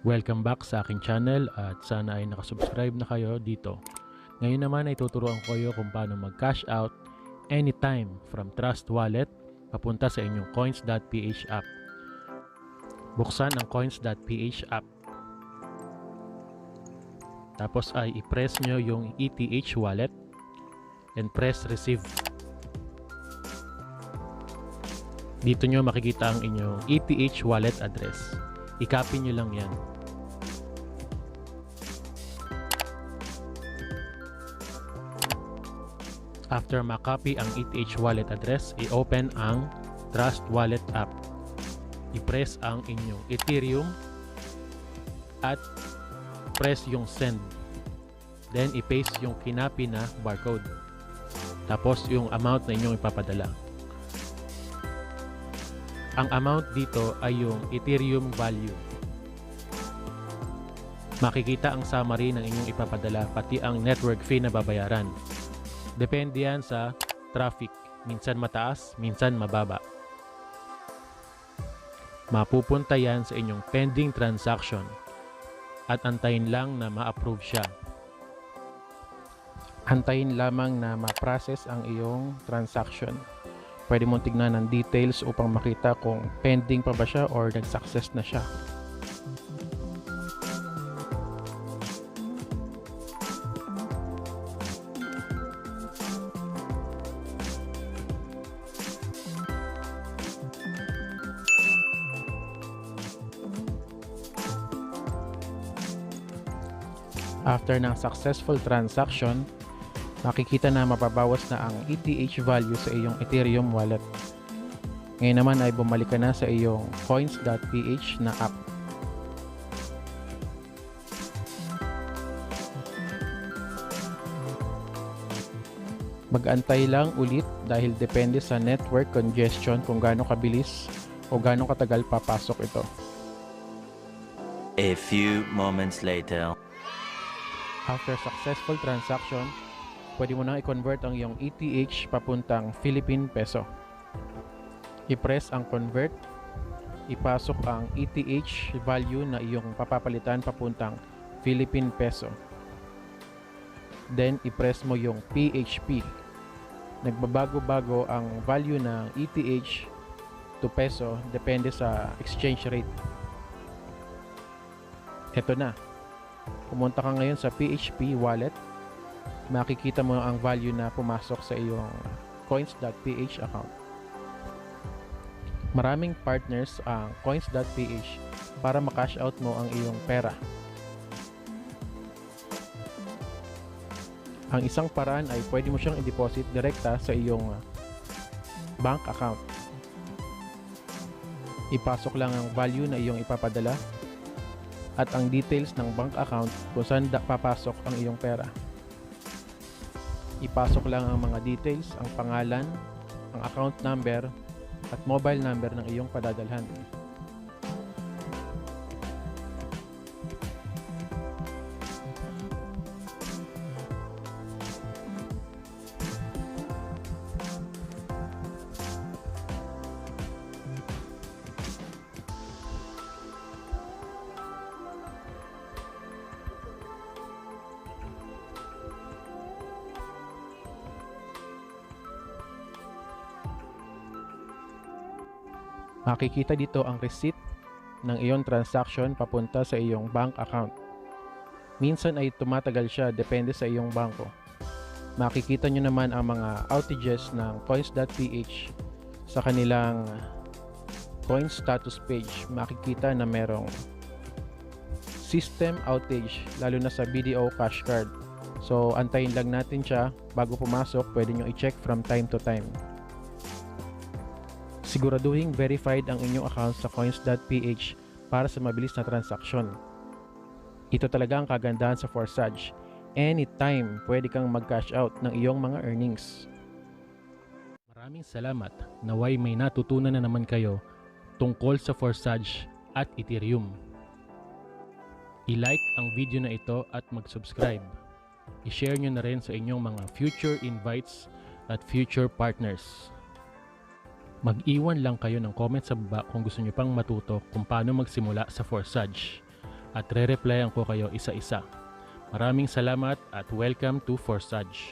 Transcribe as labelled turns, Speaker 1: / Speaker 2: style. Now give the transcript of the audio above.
Speaker 1: Welcome back sa aking channel at sana ay nakasubscribe na kayo dito. Ngayon naman ay tuturuan ko kayo kung paano mag-cash out anytime from Trust Wallet papunta sa inyong COINS.PH app. Buksan ang COINS.PH app. Tapos ay i-press nyo yung ETH wallet and press receive. Dito nyo makikita ang inyong ETH wallet address. I-copy nyo lang yan. After ma-copy ang ETH wallet address, i-open ang Trust Wallet app. I-press ang inyong Ethereum at press yung send. Then i-paste yung kinapi na barcode. Tapos yung amount na inyong ipapadala. Ang amount dito ay yung Ethereum value. Makikita ang summary ng inyong ipapadala pati ang network fee na babayaran. Depende yan sa traffic. Minsan mataas, minsan mababa. Mapupunta yan sa inyong pending transaction at antayin lang na ma-approve siya. Antayin lamang na ma-process ang iyong transaction. Pwede mong tignan ng details upang makita kung pending pa ba siya or nag-success na siya. After ng successful transaction, makikita na mababawas na ang ETH value sa iyong Ethereum wallet. Ngayon naman ay bumalik ka na sa iyong COINS.PH na app. Mag-antay lang ulit dahil depende sa network congestion kung gaano kabilis o gaano katagal papasok ito.
Speaker 2: A few moments later.
Speaker 1: After successful transaction, pwede mo nang i-convert ang iyong ETH papuntang Philippine Peso. I-press ang convert, ipasok ang ETH value na iyong papapalitan papuntang Philippine Peso. Then, i-press mo yung PHP. Nagbabago-bago ang value ng ETH to Peso depende sa exchange rate. Ito na. Pumunta ka ngayon sa PHP wallet. Makikita mo ang value na pumasok sa iyong COINS.PH account. Maraming partners ang COINS.PH para ma-cash out mo ang iyong pera. Ang isang paraan ay pwede mo siyang i-deposit direkta sa iyong bank account. Ipasok lang ang value na iyong ipapadala at ang details ng bank account kung saan papasok ang iyong pera. Ipasok lang ang mga details, ang pangalan, ang account number, at mobile number ng iyong padadalhan. Makikita dito ang receipt ng iyong transaction papunta sa iyong bank account. Minsan ay tumatagal siya depende sa iyong bangko. Makikita nyo naman ang mga outages ng COINS.PH sa kanilang coins status page. Makikita na merong system outage lalo na sa BDO cash card. So antayin lang natin siya bago pumasok. Pwede nyo i-check from time to time. Siguraduhin verified ang inyong account sa COINS.PH para sa mabilis na transaksyon. Ito talaga ang kagandahan sa Forsage. Anytime pwede kang mag-cash out ng iyong mga earnings. Maraming salamat. Naway may natutunan na naman kayo tungkol sa Forsage at Ethereum. I-like ang video na ito at mag-subscribe. I-share nyo na rin sa inyong mga future invites at future partners. Mag-iwan lang kayo ng comment sa baba kung gusto nyo pang matuto kung paano magsimula sa Forsage. at re-replyan ko kayo isa-isa. Maraming salamat at welcome to Forsage.